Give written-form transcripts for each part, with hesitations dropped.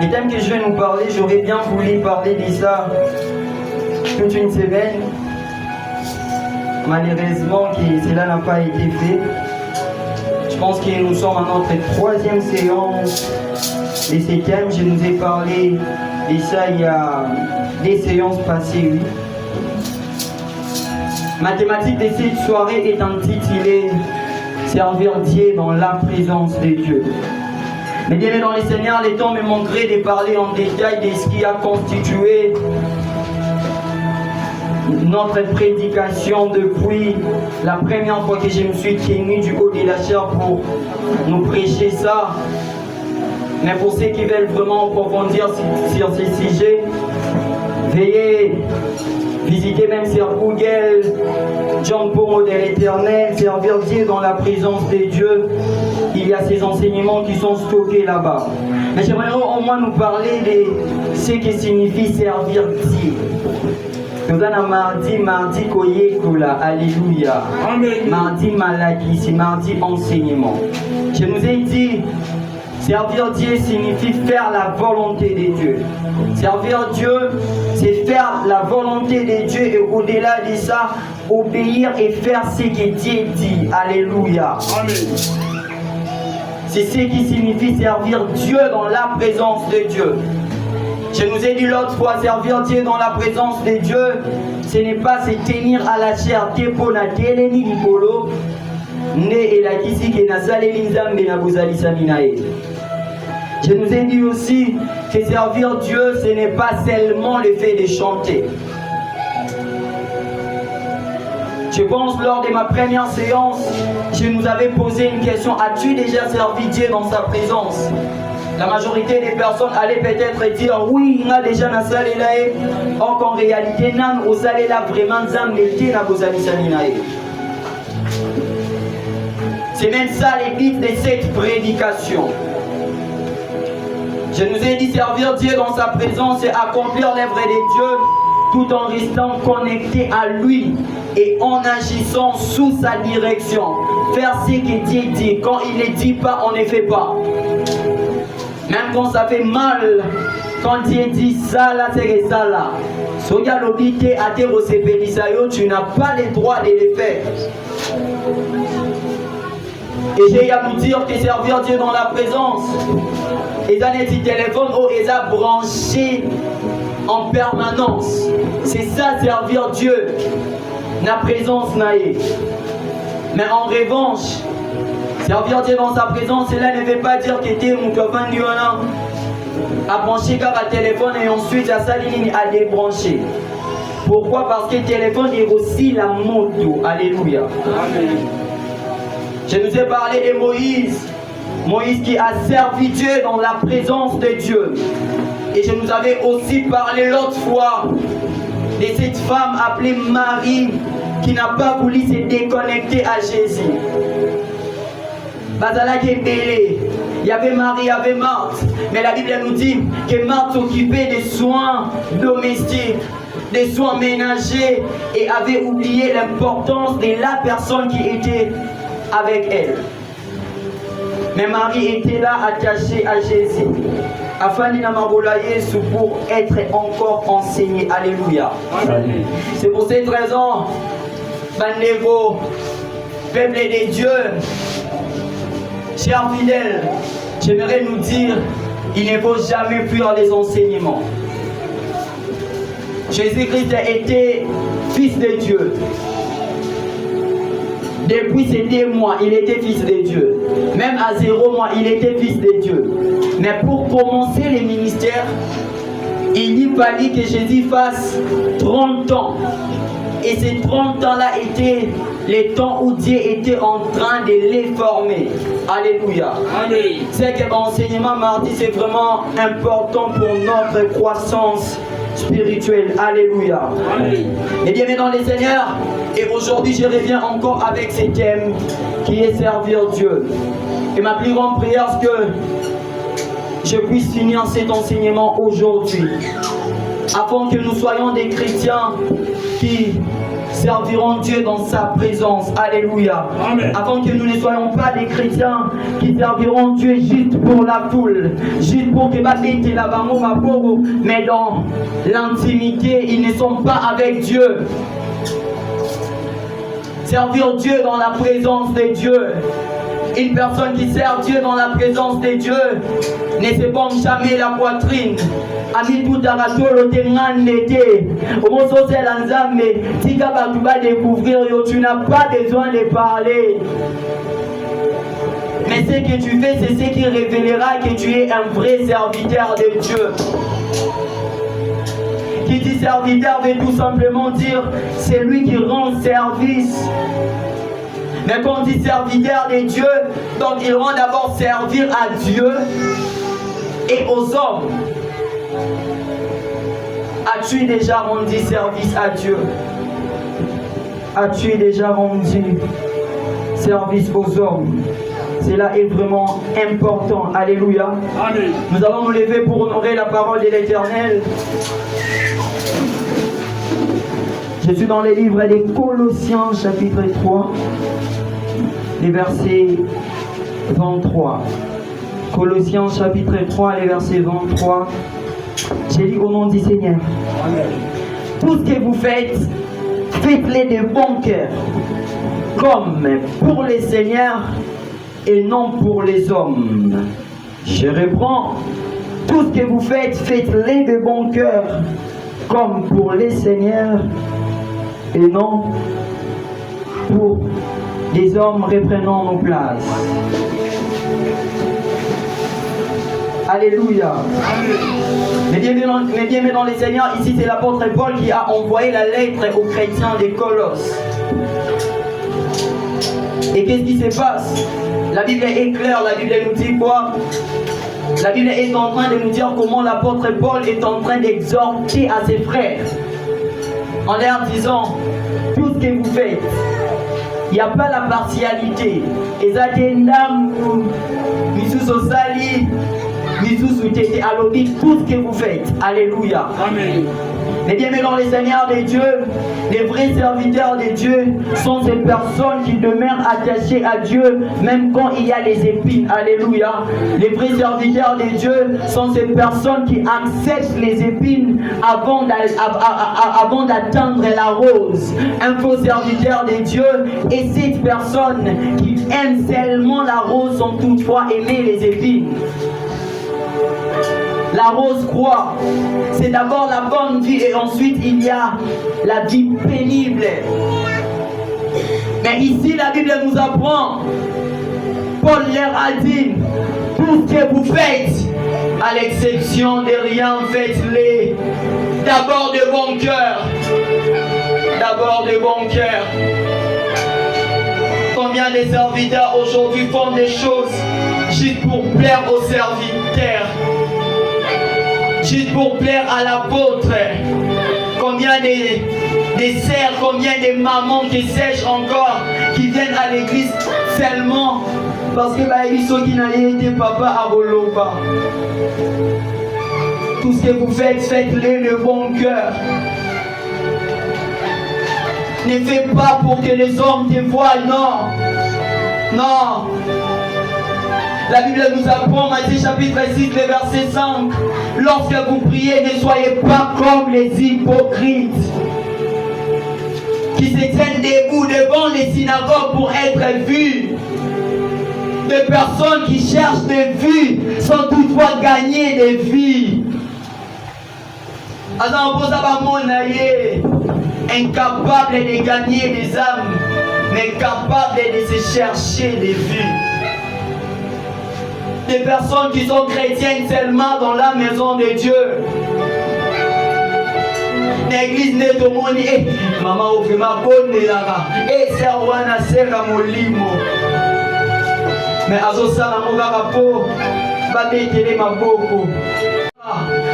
Les thèmes que je vais nous parler, j'aurais bien voulu parler de ça toute une semaine. Malheureusement, cela n'a pas été fait. Je pense que nous sommes à notre 3e séance de ces thèmes. Je nous ai parlé de ça il y a des séances passées, oui. Ma thématique de cette soirée est intitulée « Servir Dieu dans la présence de Dieu ». Mais bien dans les Seigneurs, le temps me manquerait de parler en détail de ce qui a constitué notre prédication depuis la première fois que je me suis tenu du haut de la chair pour nous prêcher ça. Mais pour ceux qui veulent vraiment approfondir sur ces sujets, veuillez visiter même sur Google John Pomo de l'Éternel, servir Dieu dans la présence de Dieu. Il y a ces enseignements qui sont stockés là-bas. Mais j'aimerais au moins nous parler de ce que signifie servir Dieu. Nous avons mardi koyekola, alléluia. Mardi malaki, c'est mardi enseignement. Je nous ai dit, servir Dieu signifie faire la volonté de Dieu. Servir Dieu, c'est faire la volonté de Dieu et au-delà de ça, obéir et faire ce que Dieu dit. Alléluia. Amen. C'est ce qui signifie servir Dieu dans la présence de Dieu. Je nous ai dit l'autre fois, servir Dieu dans la présence de Dieu, ce n'est pas se tenir à la chair. Je nous ai dit aussi que servir Dieu, ce n'est pas seulement le fait de chanter. Je pense lors de ma première séance, je nous avais posé une question, as-tu déjà servi Dieu dans sa présence? La majorité des personnes allaient peut-être dire oui, on a déjà na salé là, or qu'en réalité, nan au salé là vraiment zamete na bozali salinae. C'est même ça le but de cette prédication. Je nous ai dit servir Dieu dans sa présence et accomplir l'œuvre de Dieu tout en restant connecté à lui et en agissant sous sa direction. Faire ce que Dieu dit. Quand il ne dit pas, on ne fait pas. Même quand ça fait mal, quand Dieu dit ça là, c'est ça là. Soya l'obité à te receber, tu n'as pas le droit de le faire. Et j'ai à vous dire que servir Dieu dans la présence, ils ont des téléphones où ils ont branché en permanence. C'est ça servir Dieu, la présence naïe. Mais en revanche, servir Dieu dans sa présence, cela ne veut pas dire que tu es mon copain à brancher car à téléphone et ensuite à sa ligne à débrancher. Pourquoi? Parce que le téléphone est aussi la moto. Alléluia. Amen. Je nous ai parlé de Moïse. Moïse qui a servi Dieu dans la présence de Dieu. Et je nous avais aussi parlé l'autre fois de cette femme appelée Marie qui n'a pas voulu se déconnecter à Jésus. Bazala qui est belé. Il y avait Marie, il y avait Marthe. Mais la Bible nous dit que Marthe s'occupait des soins domestiques, des soins ménagers et avait oublié l'importance de la personne qui était avec elle. Mais Marie était là attachée à Jésus. Afin de pour être encore enseigné. Alléluia. Amen. C'est pour cette raison, Bandego, peuple de Dieu, chers fidèles, j'aimerais nous dire, il ne faut jamais fuir les enseignements. Jésus-Christ a été fils de Dieu. Depuis ces 2 mois, il était fils de Dieu. Même à 0 mois, il était fils de Dieu. Mais pour commencer le ministère, il fallait que Jésus fasse 30 ans. Et ces 30 ans-là étaient les temps où Dieu était en train de les former. Alléluia. Amen. C'est que l'enseignement mardi, c'est vraiment important pour notre croissance spirituelle. Alléluia. Amen. Et bien dans les Seigneurs, et aujourd'hui je reviens encore avec ce thème qui est servir Dieu. Et ma plus grande prière, c'est que je puisse finir cet enseignement aujourd'hui, afin que nous soyons des chrétiens qui serviront Dieu dans sa présence. Alléluia. Amen. Afin que nous ne soyons pas des chrétiens qui serviront Dieu juste pour la foule, juste pour que la bango maboro, mais dans l'intimité, ils ne sont pas avec Dieu. Servir Dieu dans la présence de Dieu. Une personne qui sert Dieu dans la présence de Dieu ne se bombe jamais la poitrine. Ami tout aratolo te ngandete. Omo sose lanzambe. Tika batuba découvrir yo. Tu n'as pas besoin de parler. Mais ce que tu fais, c'est ce qui révélera que tu es un vrai serviteur de Dieu. Qui dit serviteur veut tout simplement dire c'est lui qui rend service. Mais quand on dit serviteur de Dieu, donc il rend d'abord servir à Dieu et aux hommes. As-tu déjà rendu service à Dieu? As-tu déjà rendu service aux hommes? Cela est vraiment important. Alléluia. Amen. Nous allons nous lever pour honorer la parole de l'Éternel. Je suis dans les livres des Colossiens chapitre 3, les versets 23. Colossiens chapitre 3, les versets 23. J'ai dit au nom du Seigneur. Amen. Tout ce que vous faites, faites-le de bon cœur, comme pour les seigneurs et non pour les hommes. Je reprends. Tout ce que vous faites, faites-le de bon cœur, comme pour les seigneurs et non pour les hommes. Reprenons nos places. Alléluia. Mais bien dans les Seigneurs, ici c'est l'apôtre Paul qui a envoyé la lettre aux chrétiens des Colosses. Et qu'est-ce qui se passe? La Bible est claire, la Bible nous dit quoi? La Bible est en train de nous dire comment l'apôtre Paul est en train d'exhorter à ses frères. En leur disant, tout ce que vous faites, il n'y a pas la partialité. Et ça tout ce que vous faites. Alléluia. Amen. Mais bien dans les seigneurs de Dieu, les vrais serviteurs de Dieu sont ces personnes qui demeurent attachées à Dieu même quand il y a les épines. Alléluia. Les vrais serviteurs de Dieu sont ces personnes qui acceptent les épines avant d'atteindre la rose. Un faux serviteur de Dieu est cette personne qui aime seulement la rose sans toutefois aimer les épines. La rose croix, c'est d'abord la bonne vie et ensuite il y a la vie pénible. Mais ici la Bible nous apprend, Paul leur a dit, tout ce que vous faites, à l'exception de rien, faites-les d'abord de bon cœur. D'abord de bon cœur. Combien de serviteurs aujourd'hui font des choses juste pour plaire aux serviteurs? Juste pour plaire à l'apôtre. Combien de sœurs, combien de mamans qui sèchent encore, qui viennent à l'église seulement parce que ils sont qui n'ont été papa à Boloba. Tout ce que vous faites, faites-le de bon cœur. Ne faites pas pour que les hommes te voient, non. Non. La Bible nous apprend, Matthieu chapitre 6, le verset 5. Lorsque vous priez, ne soyez pas comme les hypocrites qui se tiennent debout devant les synagogues pour être vus. Des personnes qui cherchent des vues sans toutefois gagner des vies. Incapable de gagner des âmes, mais capable de se chercher des vues. Des personnes qui sont chrétiennes seulement dans la maison de Dieu. L'église n'est au monde. Maman, ouvre ma bonne là. Et c'est Wana Sera Molimo. Mais Azosa Namoga Po, Badekele Maboko.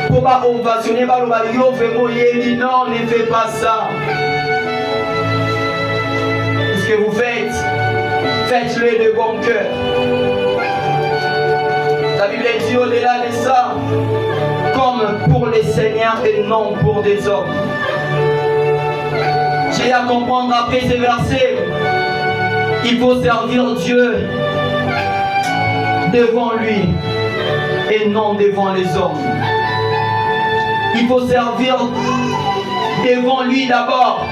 Pour pas ovationner, non, ne fais pas ça. Ce que vous faites, faites-le de bon cœur. La Bible dit au-delà de ça, comme pour les seigneurs et non pour des hommes. J'ai à comprendre après ces versets. Il faut servir Dieu devant lui et non devant les hommes. Il faut servir devant lui d'abord.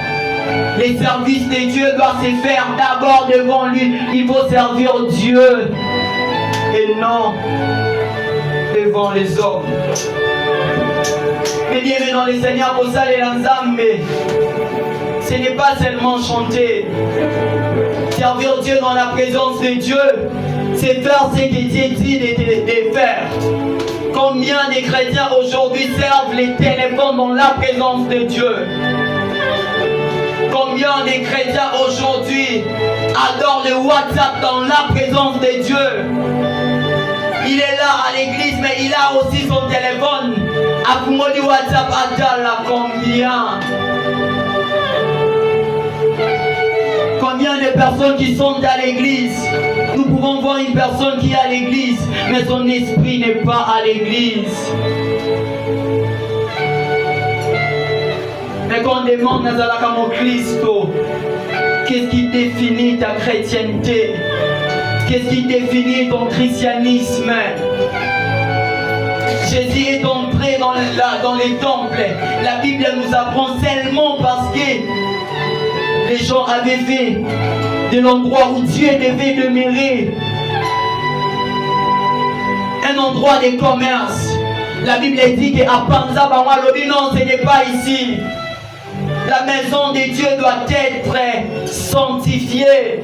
Les services de Dieu doivent se faire d'abord devant lui. Il faut servir Dieu et non devant les hommes. Mais bien dans les Seigneurs, pour ça les Nzambe, ce n'est pas seulement chanter. Servir Dieu dans la présence de Dieu, c'est faire ce qu'il dit de faire. Combien de chrétiens aujourd'hui servent les téléphones dans la présence de Dieu? Combien de chrétiens aujourd'hui adorent le WhatsApp dans la présence de Dieu? Il est là à l'église, mais il a aussi son téléphone. Akumoli WhatsApp Adala, combien? Combien de personnes qui sont à l'église? Nous pouvons voir une personne qui est à l'église, mais son esprit n'est pas à l'église. Mais quand on demande Nazala comme Christo, qu'est-ce qui définit ta chrétienté? Qu'est-ce qui définit ton christianisme? Jésus est entré dans les temples. La Bible nous apprend seulement parce que les gens avaient fait de l'endroit où Dieu devait demeurer un endroit de commerce. La Bible dit qu'à Panza Bawalobi, non, ce n'est pas ici. La maison de Dieu doit être sanctifiée.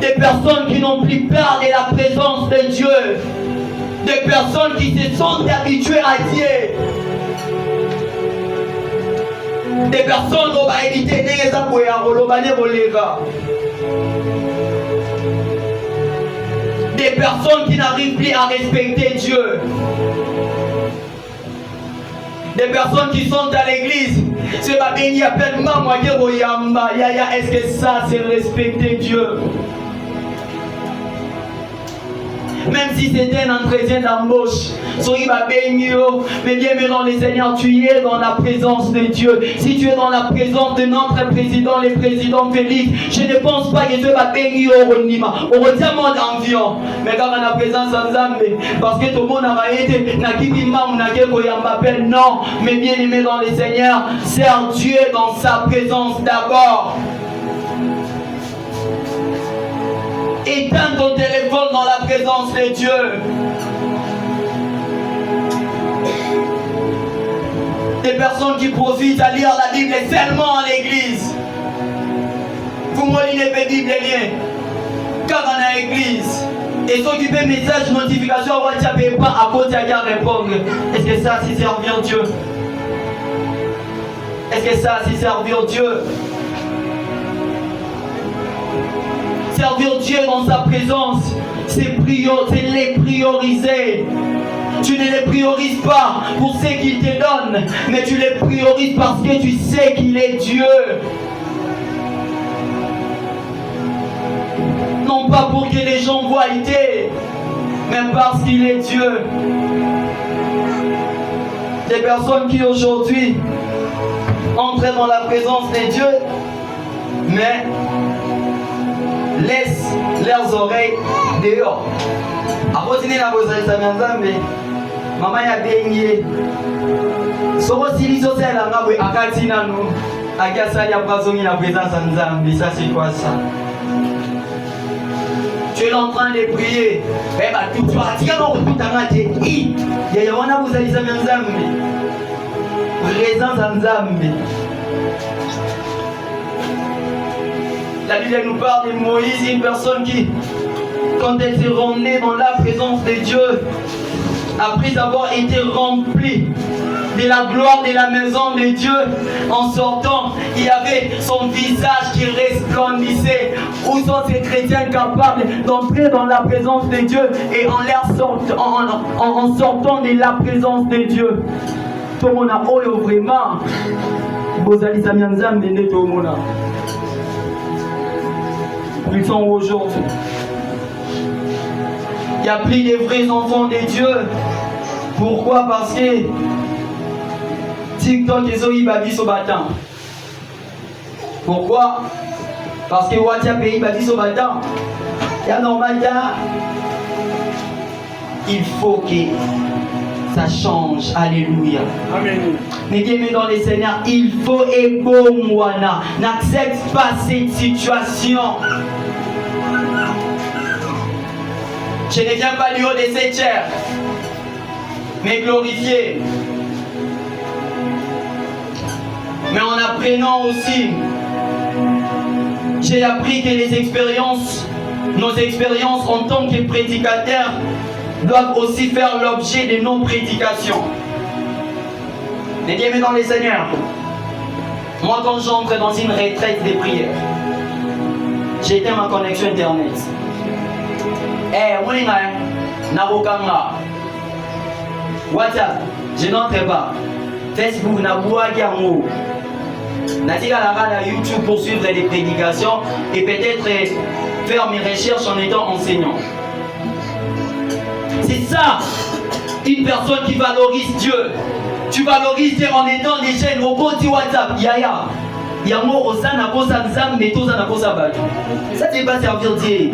Des personnes qui n'ont plus peur de la présence de Dieu. Des personnes qui se sont habituées à Dieu. Des personnes qui vont éviter des des personnes qui n'arrivent plus à respecter Dieu. Des personnes qui sont à l'église. C'est pas béni à peine maman est-ce que ça c'est respecter Dieu? Même si c'était un entretien d'embauche, mais bien dans les Seigneurs, tu es dans la présence de Dieu. Si tu es dans la présence de notre président, le président Félix, je ne pense pas que Dieu va bénir au Nima. On retient mon environ. Mais quand on a la présence en Zambé, parce que tout le monde a été, non, mais bien aimé dans les Seigneurs, sers Dieu dans sa présence d'abord. Éteins ton téléphone dans la présence de Dieu. Des personnes qui profitent à lire la Bible seulement à l'église. Vous me lisez la Bible rien. Car on a l'église. Et s'occuper message, notification, WhatsApp et pas à côté à répondre. Est-ce que ça c'est servir Dieu? Est-ce que ça c'est servir Dieu? Servir Dieu dans sa présence, c'est les prioriser. Tu ne les priorises pas pour ce qu'il te donne, mais tu les priorises parce que tu sais qu'il est Dieu. Non pas pour que les gens voient idée, mais parce qu'il est Dieu. Des personnes qui aujourd'hui entrent dans la présence de Dieu, mais laisse leurs oreilles dehors. A continuer la bozali sa mianzambe. Maman ya benye. Soko sili social la ngabwe akati nanu. Akasa ya bazongi la présence en Nzambe. Ça c'est quoi ça? Tu es en train de prier. Eh bah tout tu as dit non tout tangate. I ya wana bozali sa mianzambe. Présence en Nzambe. La Bible nous parle de Moïse, une personne qui, quand elle s'est rendue dans la présence de Dieu, après avoir été remplie de la gloire de la maison de Dieu, en sortant, il y avait son visage qui resplendissait. Où sont ces chrétiens capables d'entrer dans la présence de Dieu et en sortant de la présence de Dieu? Tout le monde a vraiment. Bozali Samianzam de Netomona. Ils sont aujourd'hui. Il n'y a plus de vrais enfants de Dieu. Pourquoi? Parce que TikTok et Zoï Babi sont battants. Pourquoi? Parce que WhatsApp pays bâti sur matin. Il y a normal il faut que ça change. Alléluia. Amen. Mais bien dans les Seigneurs, il faut ébomwana. N'accepte pas cette situation. Je ne viens pas du haut de cette chair, mais glorifier. Mais en apprenant aussi, j'ai appris que nos expériences en tant que prédicateurs doivent aussi faire l'objet de nos prédications. Mais bien dans les Seigneurs, moi quand j'entre dans une retraite de prière, j'ai éteint ma connexion internet. WhatsApp, je n'entre pas. Facebook, YouTube pour suivre les prédications et peut-être faire mes recherches en étant enseignant. C'est ça, une personne qui valorise Dieu. Tu valorises Dieu en étant des chaînes robots du WhatsApp. Yaya. Ça ne va pas servir Dieu.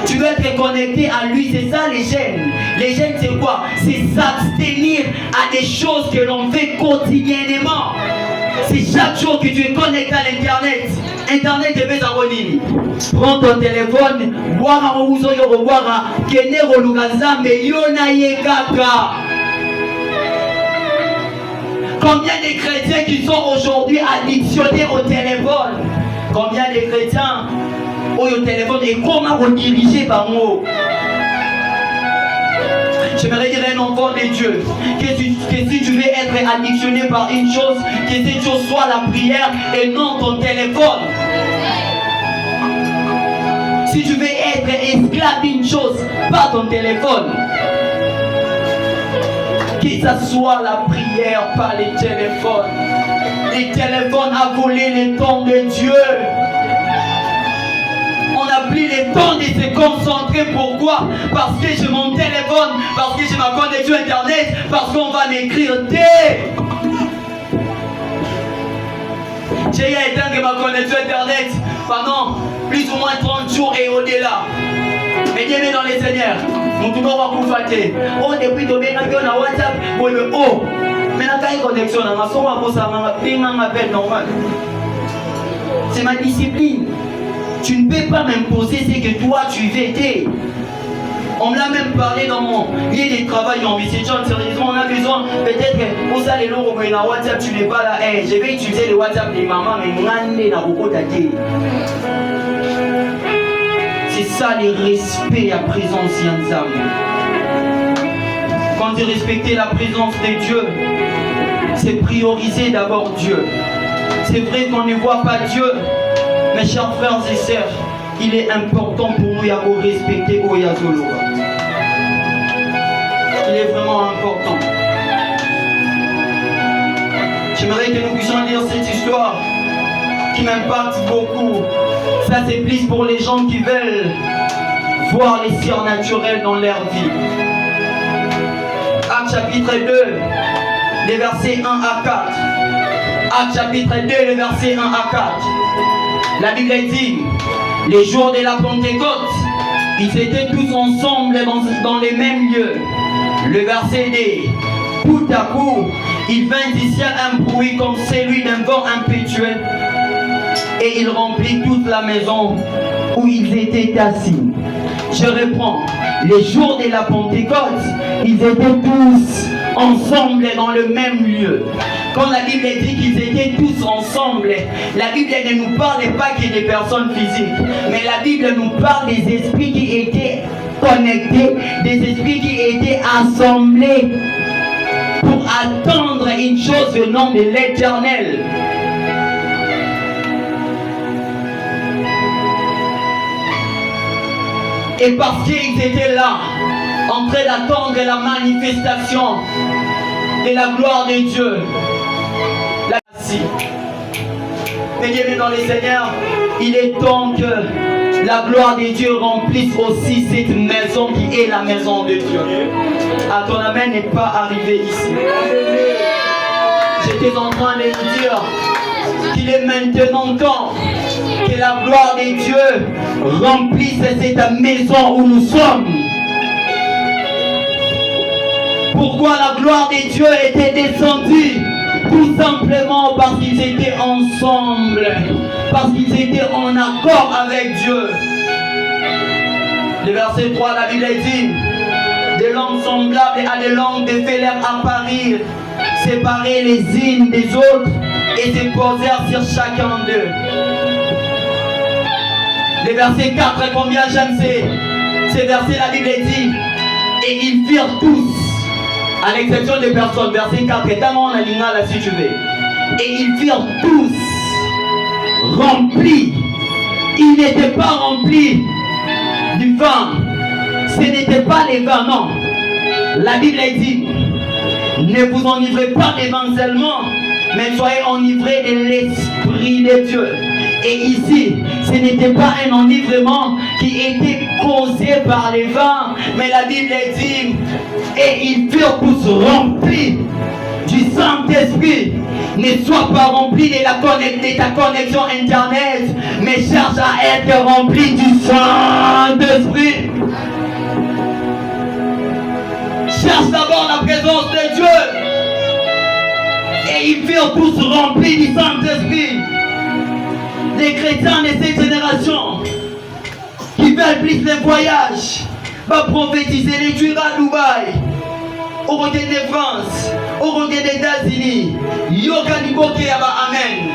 Tu dois être connecté à lui, c'est ça les gènes. Les gènes c'est quoi? C'est s'abstenir à des choses que l'on fait quotidiennement. C'est chaque jour que tu es connecté à l'internet. Internet est fait en ligne. Prends ton téléphone, boire un ouzo yo boire kenero lugaza mais yona yekaka. Combien de chrétiens qui sont aujourd'hui addictionnés au téléphone? Combien de chrétiens au téléphone et comment rediriger par mot? J'aimerais dire à un enfant de Dieu que si tu veux être addictionné par une chose, que cette chose soit la prière et non ton téléphone. Si tu veux être esclave d'une chose, pas ton téléphone. Que ce soit la prière, pas les téléphones. Les téléphones a volé le temps de Dieu. On n'a plus le temps de se concentrer. Pourquoi? Parce que j'ai mon téléphone, parce que j'ai ma connexion internet, parce qu'on va m'écrire dès. J'ai éteint ma connexion internet pendant plus ou moins 30 jours et au-delà. Mais bien dans les Seigneurs, nous devons faire oh, depuis que on a WhatsApp, oh, mais on a une connexion, on a appel normal. C'est ma discipline. Tu ne peux pas m'imposer ce que toi tu veux. On me l'a même parlé dans mon lieu de travail en visitant. Sérieusement, on a besoin peut-être pour ça les lots mais dans WhatsApp tu n'es pas là. Hey, je vais utiliser le WhatsApp des mamans mais moi n'a beaucoup d'attaquer. C'est ça le respect à présence Yanzam. Quand tu respectes la présence de Dieu, c'est prioriser d'abord Dieu. C'est vrai qu'on ne voit pas Dieu. Mes chers frères et sœurs, il est important pour nous de respecter Oyazolo. Il est vraiment important. J'aimerais que nous puissions lire cette histoire qui m'impacte beaucoup. Ça c'est plus pour les gens qui veulent voir les surnaturels dans leur vie. Actes chapitre 2, les versets 1 à 4. Actes chapitre 2, les versets 1 à 4. La Bible dit, les jours de la Pentecôte, ils étaient tous ensemble dans les mêmes lieux. Le verset dit, tout à coup, il vint du ciel un bruit comme celui d'un vent impétueux, et il remplit toute la maison où ils étaient assis. Je reprends, les jours de la Pentecôte, ils étaient tous ensemble dans le même lieu. Quand la Bible dit qu'ils étaient tous ensemble, la Bible ne nous parle pas que des personnes physiques, mais la Bible nous parle des esprits qui étaient connectés, des esprits qui étaient assemblés pour attendre une chose venant de l'Éternel. Et parce qu'ils étaient là, en train d'attendre la manifestation de la gloire de Dieu, mais bien dans les Seigneurs, il est temps que la gloire de Dieu remplisse aussi cette maison qui est la maison de Dieu. À ton amen n'est pas arrivé ici. J'étais en train de vous dire, qu'il est maintenant temps que la gloire de Dieu remplisse cette maison où nous sommes. Pourquoi la gloire de Dieu était descendue? Tout simplement parce qu'ils étaient ensemble, parce qu'ils étaient en accord avec Dieu. Le verset 3, la Bible dit: des langues semblables à des langues de félères apparurent, séparées les unes des autres, et se posèrent sur chacun d'eux. Le verset 4, combien j'aime ces versets, la Bible dit: et ils firent tous, à l'exception des personnes, verset 4, et dans mon alignal là si tu veux, et ils firent tous remplis. Ils n'étaient pas remplis du vin, ce n'était pas les vins, non. La Bible dit: ne vous enivrez pas des vins seulement, mais soyez enivrés de l'Esprit de Dieu. Et ici, ce n'était pas un enivrement qui était causé par les vins, mais la Bible dit: et ils furent tous remplis du Saint-Esprit. Ne sois pas rempli de ta connexion internet, mais cherche à être rempli du Saint-Esprit. Cherche d'abord la présence de Dieu. Et ils furent tous remplis du Saint-Esprit. Les chrétiens de cette génération qui veulent plus les voyages, va prophétiser les tuer à Dubaï, au regard de France, au regard des États-Unis. Yoga Niboke Yaba Amen.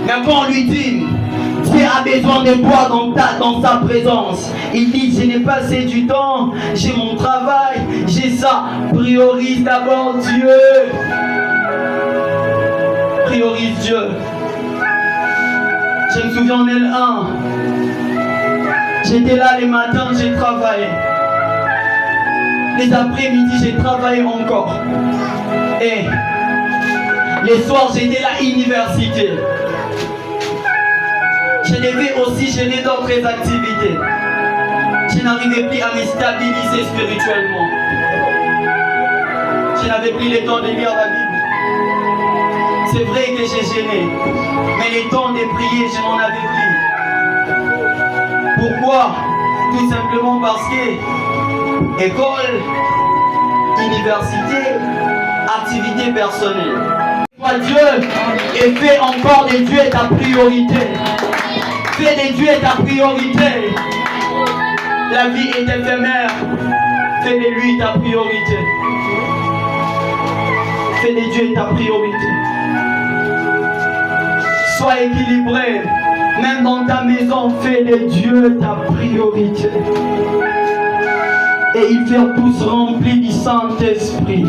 Mais quand on lui dit: Dieu a besoin de toi dans sa présence, il dit: je n'ai pas assez du temps, j'ai mon travail, j'ai ça. Priorise d'abord Dieu. Priorise Dieu. Je me souviens en L1, j'étais là les matins, j'ai travaillé. Les après-midi, j'ai travaillé encore. Et les soirs, j'étais à l'université. Je devais aussi gêner d'autres activités. Je n'arrivais plus à me stabiliser spirituellement. Je n'avais plus le temps de lire la Bible. C'est vrai que j'ai gêné, mais le temps de prier, je n'en avais plus. Pourquoi? Tout simplement parce que école, université, activité personnelle. Dieu et fais encore de Dieu ta priorité. Fais de Dieu ta priorité. La vie est éphémère. Fais de lui ta priorité. Fais de Dieu ta priorité. Sois équilibré. Même dans ta maison, fais de Dieu ta priorité. Et ils furent tous remplis du Saint-Esprit.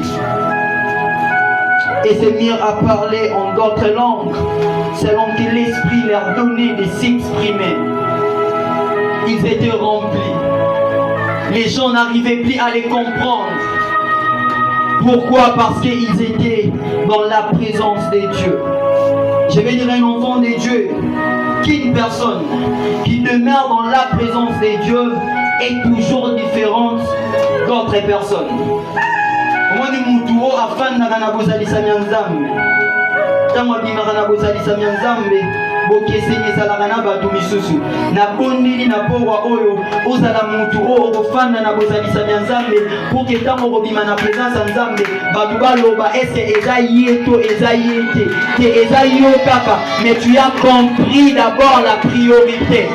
Et se mirent à parler en d'autres langues, selon que l'Esprit leur donnait de s'exprimer. Ils étaient remplis. Les gens n'arrivaient plus à les comprendre. Pourquoi? Parce qu'ils étaient dans la présence de Dieu. Je vais dire un enfant de Dieu, qu'une personne qui demeure dans la présence de Dieu est toujours différente d'autres personnes. Moi, je suis afin de bozalisa nzambe. Tango bimaka na bozalisa nzambe, bokeseni salaka na batu misusu. Na bondeli na powa oyo, ozala mutu o ofanda na bozalisa nzambe, pour que tango bobima na présence nzambe, batu baloba est-ce eza yeto eza yete, te eza yo kaka, mais tu as compris d'abord la priorité.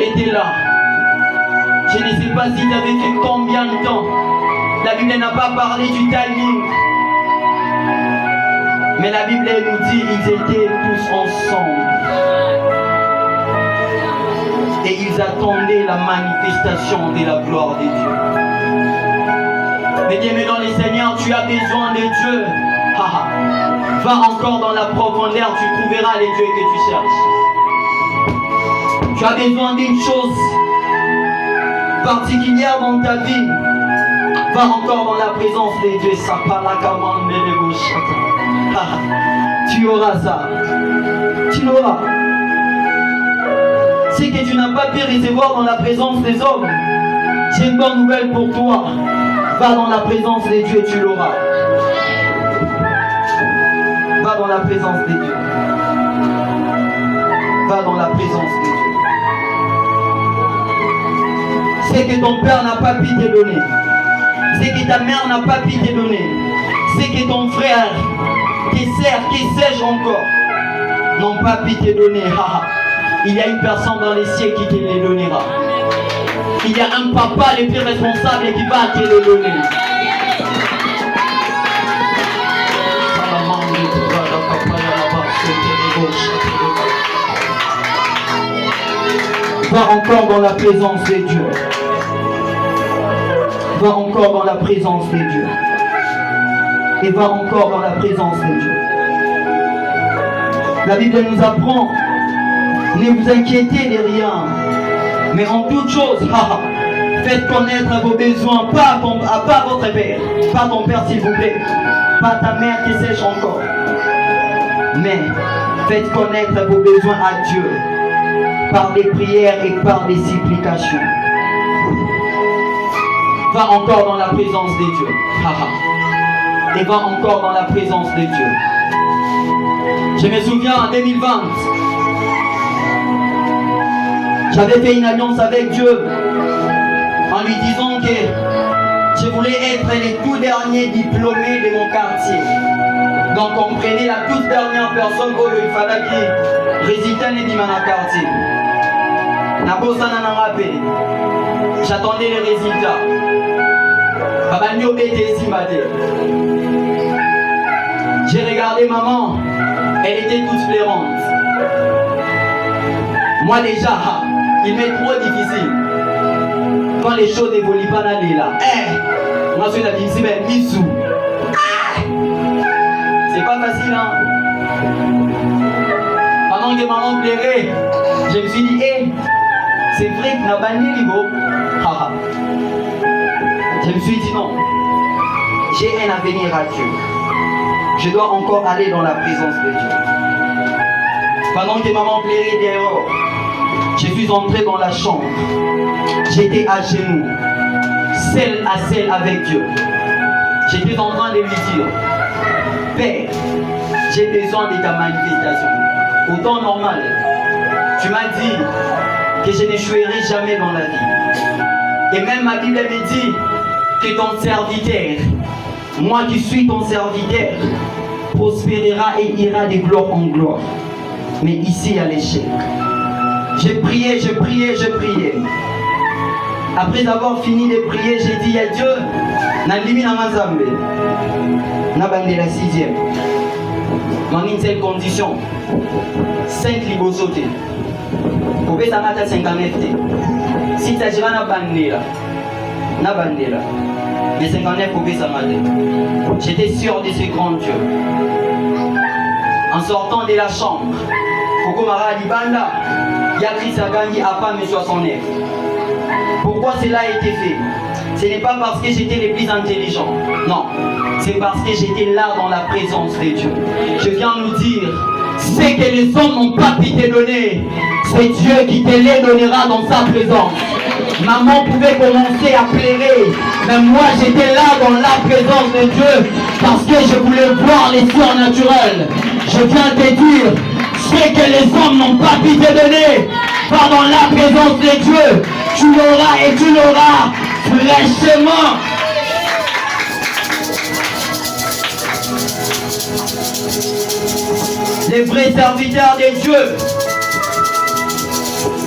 Était là. Je ne sais pas si tu avais fait combien de temps. La Bible n'a pas parlé du timing. Mais la Bible nous dit qu'ils étaient tous ensemble. Et ils attendaient la manifestation de la gloire de Dieu. Mais bien-aimé dans les Seigneurs, tu as besoin de Dieu. Va encore dans la profondeur, tu trouveras les dieux que tu cherches. Tu as besoin d'une chose particulière dans ta vie. Va encore dans la présence de Dieu. Tu auras ça. Tu l'auras. C'est que tu n'as pas pu recevoir dans la présence des hommes. J'ai une bonne nouvelle pour toi. Va dans la présence de Dieu, tu l'auras. Va dans la présence de Dieu. Va dans la présence de Dieu. C'est que ton père n'a pas pu te donner. C'est que ta mère n'a pas pu te donner. C'est que ton frère, tes sœurs, qui sais-je encore, n'ont pas pu te donner. Il y a une personne dans les cieux qui te les donnera. Il y a un papa le plus responsable qui va te les donner. Va encore dans la présence de Dieu. Va encore dans la présence de Dieu. Et va encore dans la présence de Dieu. La Bible nous apprend, ne vous inquiétez de rien, mais en toute chose, faites connaître vos besoins, pas votre père, pas ton père s'il vous plaît, pas ta mère qui sèche encore, mais faites connaître vos besoins à Dieu par des prières et par des supplications. Va encore dans la présence de Dieu. Et va encore dans la présence de Dieu. Je me souviens en 2020, j'avais fait une alliance avec Dieu en lui disant que je voulais être le tout dernier diplômé de mon quartier. Donc on prenait la toute dernière personne où il fallait qu'il réside dans le quartier. J'attendais les résultats. J'ai regardé maman, elle était toute flairante. Moi déjà, il m'est trop difficile. Quand les choses n'évoluent pas dans les là. Moi je suis la difficile, mais bisou. C'est pas facile, hein. Pendant que maman plairait, je me suis dit, c'est vrai que n'a pas ni niveau. Je me suis dit non, j'ai un avenir à Dieu. Je dois encore aller dans la présence de Dieu. Pendant que maman plairait dehors, je suis entré dans la chambre. J'étais à genoux, seul à seul avec Dieu. J'étais en train de lui dire, Père, j'ai besoin de ta manifestation. Au temps normal, tu m'as dit que je n'échouerai jamais dans la vie. Et même ma Bible me dit que ton serviteur, moi qui suis ton serviteur, prospérera et ira de gloire en gloire. Mais ici à l'échec. J'ai prié, j'ai prié, j'ai prié. Après avoir fini de prier, j'ai dit à Dieu, Nandimi Namazambe, Nabande la 6e. Dans une seule condition, 5 libosotés. Pour que ça mette 59. Si tu as dit na bandela, mais 59 pour que ça mette. J'étais sûr de ce grand Dieu. En sortant de la chambre, Fokomara Libanda, Yakri Sagani a pas mes 69. Pourquoi cela a été fait? Ce n'est pas parce que j'étais le plus intelligent. Non, c'est parce que j'étais là dans la présence de Dieu. Je viens nous dire, ce que les hommes n'ont pas pu te donner, c'est Dieu qui te les donnera dans sa présence. Maman pouvait commencer à pleurer, mais moi j'étais là dans la présence de Dieu parce que je voulais voir les surnaturels. Je viens te dire, ce que les hommes n'ont pas pu te donner, va dans la présence de Dieu, tu l'auras et tu l'auras fraîchement. Les vrais serviteurs de Dieu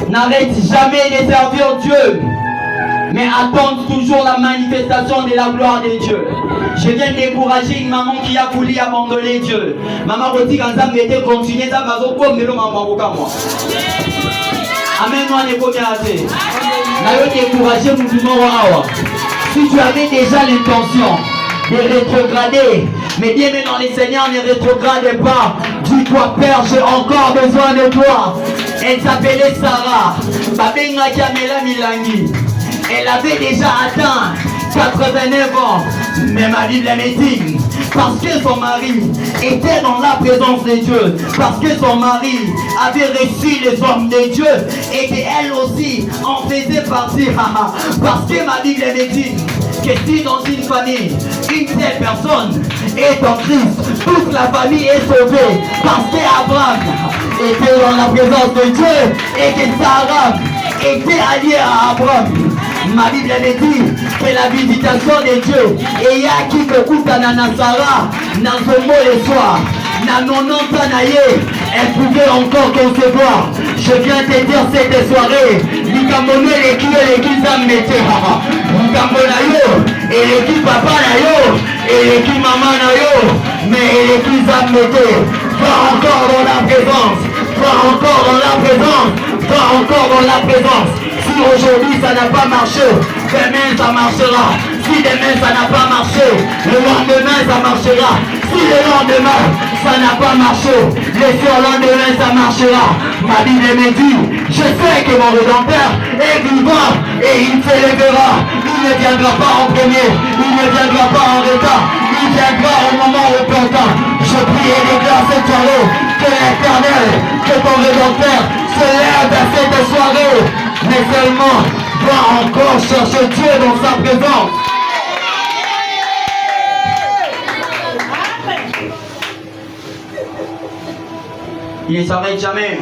n'arrêtent jamais de servir Dieu, mais attendent toujours la manifestation de la gloire de Dieu. Je viens décourager une maman qui a voulu abandonner Dieu. Maman Roti Kanzam était continuée dans ma zone comme le maman moi. Amen, moi ne peux pas assez. N'a découragé mon. Si tu avais déjà l'intention de rétrograder, mais bien dans les seigneurs ne rétrograde pas. Dis-toi, Père, j'ai encore besoin de toi. Elle s'appelait Sarah. Babenga Kamela Milangi. Elle avait déjà atteint 89 ans. Mais ma Bible me dit, parce que son mari était dans la présence de Dieu, parce que son mari avait reçu les hommes de Dieu et qu'elle aussi en faisait partie. Parce que ma Bible me dit, que si dans une famille, une telle personne est en Christ, toute la famille est sauvée. Parce qu'Abraham était dans la présence de Dieu et que Sarah était alliée à Abraham. Ma Bible me dit que la visitation de Dieu et yaki kokutana na Sarah na zomo le soir na 90 ans na ye, elle pouvait encore concevoir. Je viens te dire cette soirée, likambo eleki eleki Nzambe te, likambo na yo eleki papa na yo eleki mama na yo, mais eleki Nzambe te. Va encore dans la présence, va encore dans la présence, va encore dans la présence. Si aujourd'hui ça n'a pas marché, demain ça marchera. Si demain ça n'a pas marché, le lendemain ça marchera. Si le lendemain ça n'a pas marché, le surlendemain ça marchera. Ma Bible me dit, je sais que mon Rédempteur est vivant et il se lèvera. Il ne viendra pas en premier, il ne viendra pas en retard, il viendra au moment opportun. Je prie et déclare cette soirée que l'Éternel, que ton Rédempteur se lève à cette soirée. Mais seulement, va encore chercher Dieu dans sa présence. Il ne s'arrête jamais.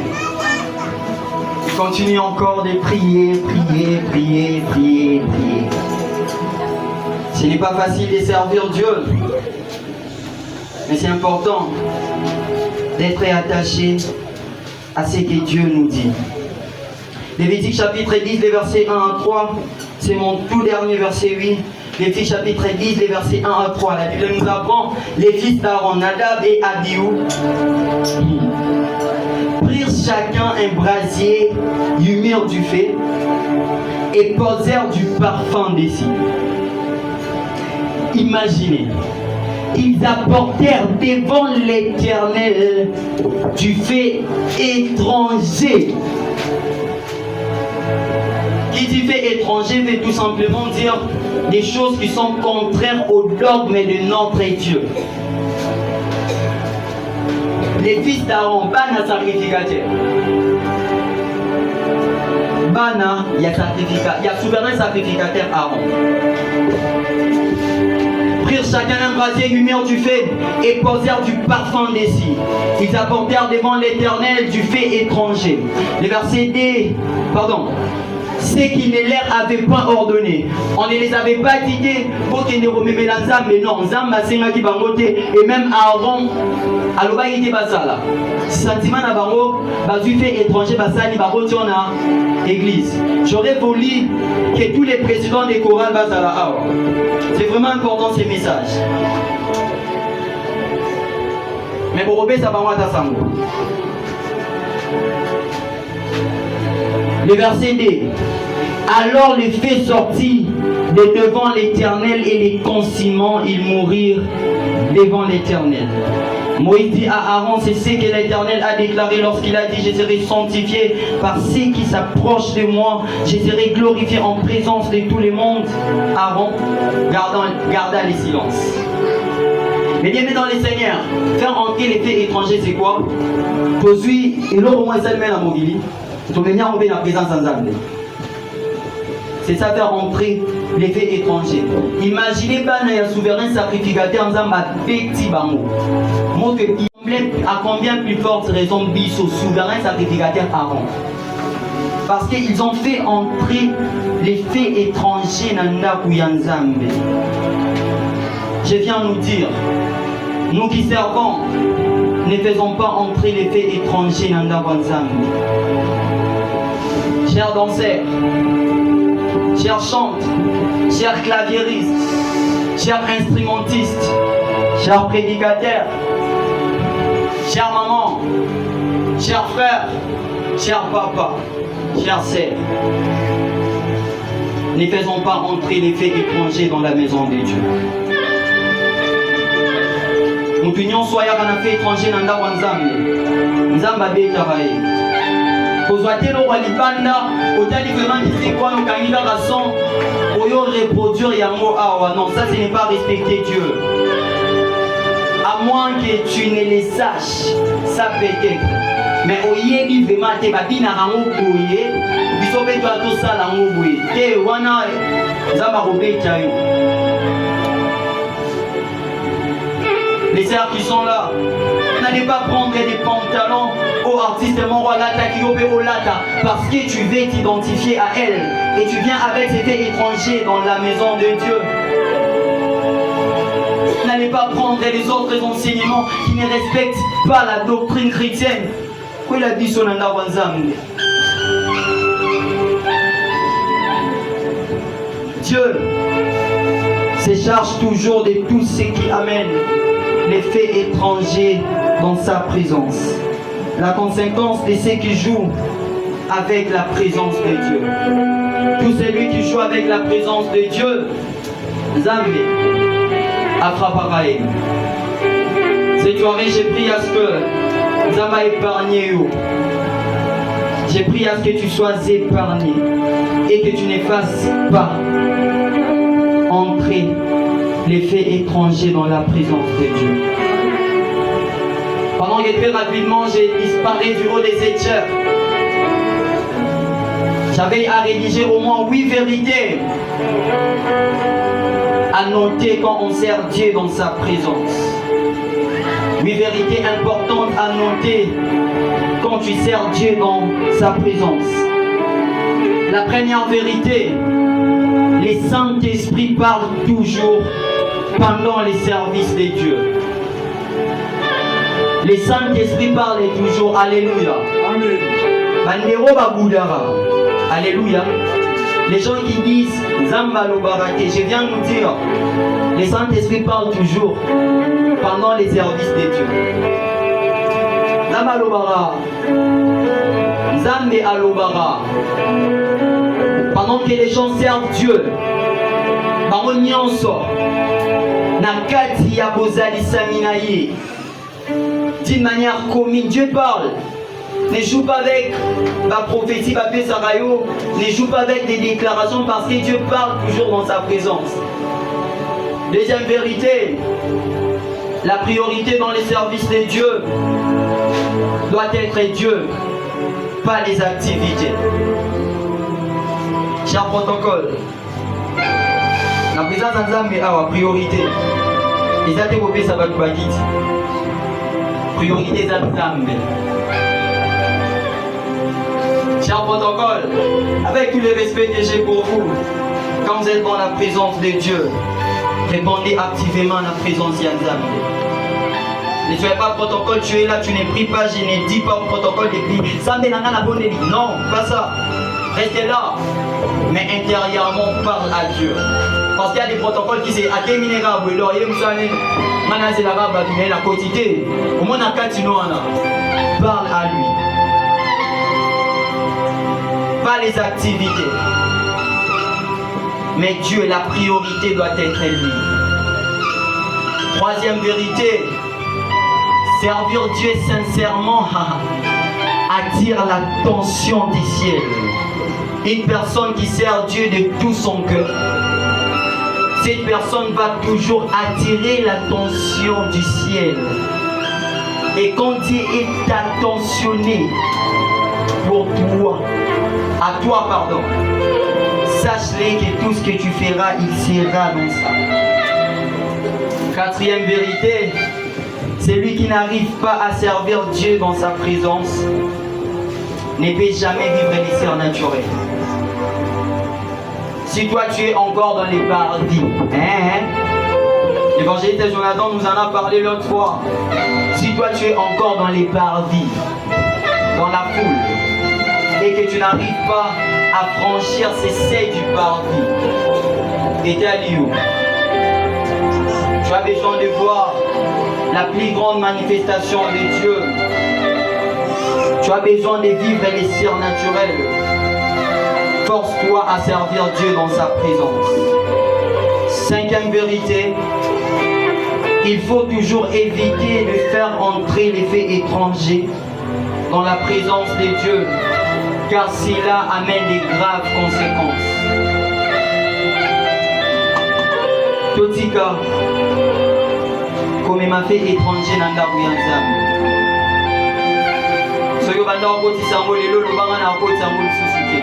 Il continue encore de prier, prier, prier, prier, prier. Ce n'est pas facile de servir Dieu. Mais c'est important d'être attaché à ce que Dieu nous dit. Lévitique chapitre 10, les versets 1 à 3, c'est mon tout dernier verset 8. Lévitique chapitre 10, les versets 1 à 3. La Bible nous apprend, les fils d'Aaron, Nadab et Abihu, prirent chacun un brasier, humurent du feu et posèrent du parfum dessus. Imaginez, ils apportèrent devant l'Éternel du feu étranger. Qui dit fait étranger veut tout simplement dire des choses qui sont contraires au dogme de notre Dieu. Les fils d'Aaron, Bana sacrificateur. Bana, il y a souverain sacrificateur Aaron. Prirent chacun un brasier, humurent du feu et posèrent du parfum dessus. Ils apportèrent devant l'Éternel du feu étranger. Le verset D, ceux qui ne leur avaient pas ordonné. On ne les avait pas dit pour qu'ils ne remettent la Nzambe, mais non, Nzambe a sengaki bango te, et même Aaron, aloba ite basala. Sentiment na bango, bazui fait étranger basali bango tiona église. J'aurais voulu que tous les présidents des chorales basala awa. C'est vraiment important ces messages. Mais pour obéir ça bango atasango. Le verset D. Alors les feux sortit de devant l'Éternel et les consumants, ils mourirent devant l'Éternel. Moïse dit à Aaron, c'est ce que l'Éternel a déclaré lorsqu'il a dit, je serai sanctifié par ceux qui s'approchent de moi, je serai glorifié en présence de tout le monde. Aaron garda le silence. Mais bien dans les seigneurs, faire entrer les feux étrangers, c'est quoi? Aujourd'hui, et là au moins ça le met à Mobili. C'est ça faire entrer les faits étrangers. Imaginez pas un souverain sacrificateur en disant petit bango. Montre à combien plus forte raison biso souverain sacrificateur Aaron. Parce qu'ils ont fait entrer les faits étrangers dans Ndakuyanzambe. Je viens nous dire, nous qui servons, ne faisons pas entrer les faits étrangers dans Ndakuyanzambe. Chers danseurs, chers chantes, chers claviéristes, chers instrumentistes, chers prédicateurs, chers mamans, chers frères, chers papas, chers sœurs, ne faisons pas entrer les faits étrangers dans la maison de Dieu. Nous puissions soyons un fait étranger dans la Nzambe. Nzambe be travailler. Kozwatelo walipanda otali vraiment c'est quoi nos candidats raison oyo reproduire yango awa. Non, ça ce n'est pas respecter Dieu. À moins que tu ne le saches, ça peut être. Mais oyebi vraiment te babina rango boye biso mpe toa tosala yango boye te wana nzambe akobeta yo. Les sœurs qui sont là, n'allez pas prendre des pantalons aux artistes mon roi lata qui au lata parce que tu veux t'identifier à elle et tu viens avec ces faits étrangers dans la maison de Dieu. N'allez pas prendre les autres enseignements qui ne respectent pas la doctrine chrétienne. Quoi il a dit son Wanzambe? Dieu se charge toujours de tout ce qui amène les faits étrangers dans sa présence. La conséquence de ceux qui jouent avec la présence de Dieu. Tout celui qui joue avec la présence de Dieu, Zambé, attrapera. Cette soirée, j'ai prié à ce que Zamba épargne. J'ai prié à ce que tu sois épargné et que tu ne fasses pas entrer les faits étrangers dans la présence de Dieu. Pendant que très rapidement j'ai disparu du haut des étagères, j'avais à rédiger au moins 8 vérités à noter quand on sert Dieu dans sa présence. 8 vérités importantes à noter quand tu sers Dieu dans sa présence. La première vérité, les Saint-Esprit parlent toujours pendant les services de Dieu. Les Saint-Esprit parlent toujours. Alléluia. Bandero Baboudara. Alléluia. Les gens qui disent Zamba Lobarake, je viens de nous dire, les Saint-Esprit parlent toujours pendant les services de Dieu. Zamba Lobara. Zambe Alobara. Pendant que les gens servent Dieu, d'une manière comique, Dieu parle. Ne joue pas avec la prophétie, ne joue pas avec des déclarations parce que Dieu parle toujours dans sa présence. Deuxième vérité, la priorité dans les services de Dieu doit être Dieu, pas les activités. Cher protocole, la présence de Nzambe a priorité. Ils ont développé sa bagite. Priorité de Nzambe. Cher protocole, avec tout le respect que j'ai pour vous, quand vous êtes dans la présence de Dieu, répondez activement à la présence de Nzambe. Ne soyez pas protocole, tu es là, tu ne pries pas, je ne dis pas au protocole de prier. Non, pas ça. Restez là, mais intérieurement parle à Dieu. Parce qu'il y a des protocoles qui sont à terminer là, vous l'auriez vous savez, maintenant c'est la barbe qui est la quotidien. Au moins à Katinoana, parle à lui. Pas les activités. Mais Dieu, la priorité doit être lui. Troisième vérité, servir Dieu sincèrement attire l'attention du ciel. Une personne qui sert Dieu de tout son cœur, cette personne va toujours attirer l'attention du ciel. Et quand Dieu est attentionné pour toi, à toi pardon, sache-le que tout ce que tu feras, il sera dans ça. Quatrième vérité, celui qui n'arrive pas à servir Dieu dans sa présence ne peut jamais vivre les surnaturels. Si toi tu es encore dans les paradis, l'évangéliste Jonathan nous en a parlé l'autre fois. Si toi tu es encore dans les paradis, dans la foule, et que tu n'arrives pas à franchir ces seuils du paradis, et t'es à Lyon, tu as besoin de voir la plus grande manifestation de Dieu. Tu as besoin de vivre les surnaturels. Force-toi à servir Dieu dans sa présence. Cinquième vérité, il faut toujours éviter de faire entrer les faits étrangers dans la présence de Dieu, car cela amène des graves conséquences. Totika, comme m'a fait étranger dans la rue. Soyo banda okoti sango lelo lobanga na okoti sango lisusu te.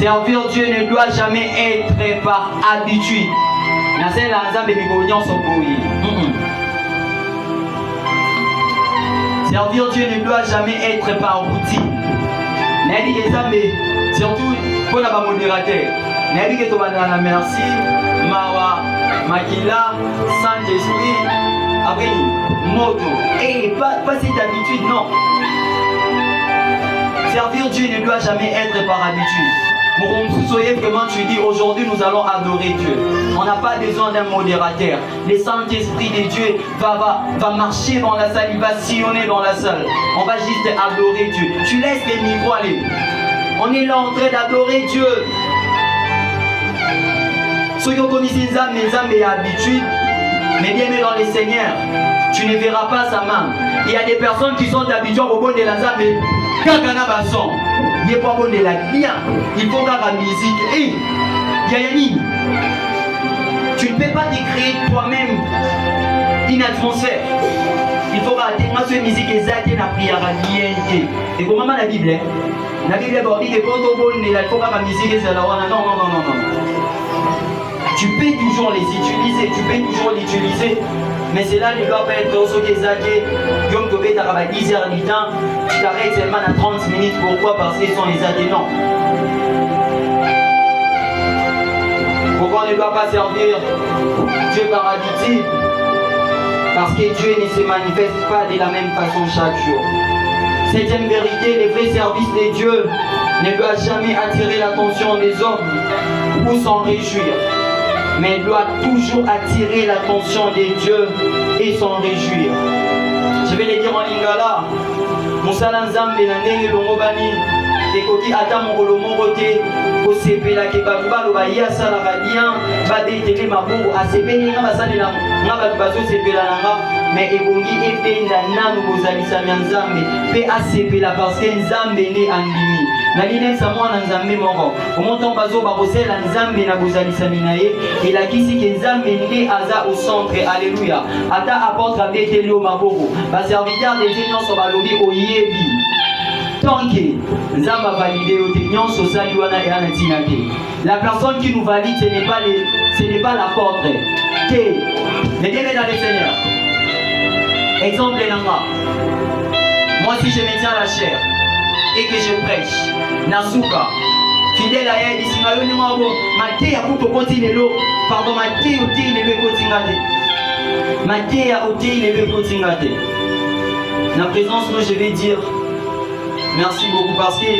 Servir Dieu ne doit jamais être par habitude. Servir Dieu ne doit jamais être par routine. Surtout pour la modérateur. Merci, Mawa, Makila, Saint-Esprit, après moto. Et pas cette habitude, non. Servir Dieu ne doit jamais être par habitude. Vraiment, tu dis aujourd'hui nous allons adorer Dieu. On n'a pas besoin d'un modérateur. Le Saint-Esprit de Dieu va marcher dans la salle, il va sillonner dans la salle. On va juste adorer Dieu. Tu laisses les micros aller. On est là en train d'adorer Dieu. Ceux qui ont connu ces âmes et habitudes, mais bien dans les seigneurs, tu ne verras pas sa main. Il y a des personnes qui sont habituées au bon de la zame. Quand on a son, il n'est pas bon de la bien. Il faut avoir la musique. Et Yayani, tu ne peux pas te créer toi-même une atmosphère. Il faut avoir une musique exacte et la prière à bien. Et comment la Bible est? La Bible est dit que quand on bonne, il faut avoir la musique et non. Tu peux toujours les utiliser, mais cela ne doit pas être aussi que comme tu peux t'arrêter à 10 heures du temps, tu t'arrêtes seulement à 30 minutes. Pourquoi? Parce qu'ils sont exagérés. Non. Pourquoi on ne doit pas servir Dieu par habitude? Parce que Dieu ne se manifeste pas de la même façon chaque jour. Septième vérité, le vrai service de Dieu ne doit jamais attirer l'attention des hommes ou s'en réjouir, mais doit toujours attirer l'attention de Dieu et s'en réjouir. Je vais le dire en lingala. Moussala Nzambe na ndenge longobani ekoti ata mokolo moko te kosepela ke bato baloba ye asalaka bien badetele mabongo asepeli nga basalela nga bato bazosepela na nga mais ebongi ebenda nanu bozalisami ya Nzambe mpe asepela parce que Nzambe nde andimi nalinesa mwana Nzambe moko omontango bazoba kosela Nzambe na bozalisami na ye elakisi ke Nzambe nde aza au centre. Alléluia. Ata apôtre abeteli yo maboko baserviteur de Dieu nyonso balobi oyebi tant que Nzambe a validé yo te nyonso osali wana eya na ntina te. La personne qui nous valide ce n'est pas l'apôtre te mais bien dans les seigneurs. Exemple nanga, moi si je me tiens à la chair et que je prêche nasuka fidèle à elle ici ngayo ni mabo mate ya kuto continue lo pardon mate oti ne le continuer mate ya oti ne le continuer. La présence moi je vais dire merci beaucoup parce que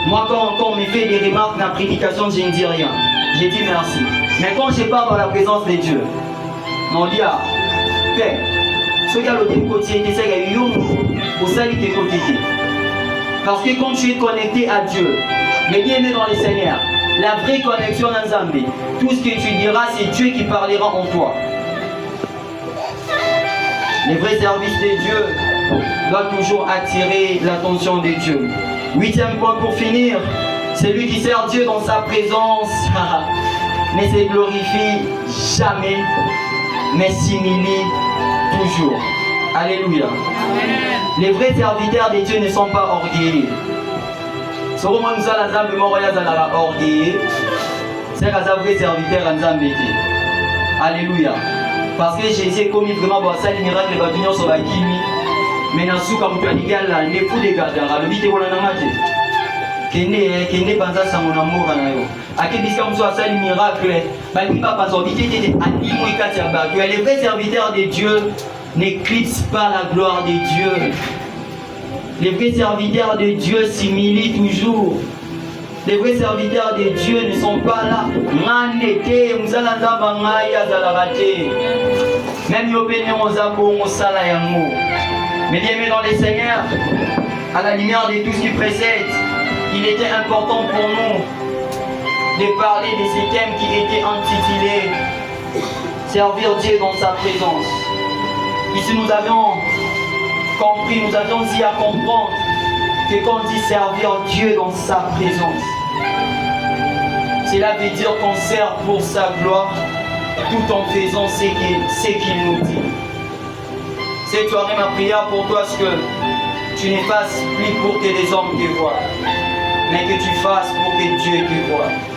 moi quand on me fait des remarques dans la prédication je ne dis rien, je dis merci. Mais quand je parle dans la présence de Dieu on dit ah Père ce qu'il y a le côté c'est qu'il y a eu au salut qui est côté. Parce que quand tu es connecté à Dieu, mais bien aimé dans les seigneurs, la vraie connexion dans Zambé, tout ce que tu diras, c'est Dieu qui parlera en toi. Le vrai service de Dieu doit toujours attirer l'attention de Dieu. Huitième point pour finir, celui qui sert Dieu dans sa présence ne se glorifie jamais, mais s'humilie toujours. Alléluia. Les vrais serviteurs de Dieu ne sont pas orgueilleux. Ce que nous avons orgueilleux, c'est un vrai serviteur en Zambé. Alléluia. Parce que Jésus est commis vraiment pour ça, les miracles, les bâtiments sont bakimi. Mais dans ce cas, on peut dire que les fous des gars, le vide est pour la namate. Qui n'est pas ça, mon amour. À quel disque on soit ça, les miracles, il va pas sortir. Les vrais serviteurs de Dieu n'éclipsent pas la gloire de Dieu. Les vrais serviteurs de Dieu s'humilient toujours. Les vrais serviteurs de Dieu ne sont pas là. Même mais bien aimé dans les seigneurs, à la lumière de tout ce qui précède, il était important pour nous de parler de ces thèmes qui étaient intitulés Servir Dieu dans sa présence. Ici nous avions compris, nous avions dit à comprendre que quand on dit servir Dieu dans sa présence, cela veut dire qu'on sert pour sa gloire tout en faisant ce qu'il nous dit. Cette soirée, ma prière pour toi, c'est que tu ne fasses plus pour que les hommes te voient, mais que tu fasses pour que Dieu te voie.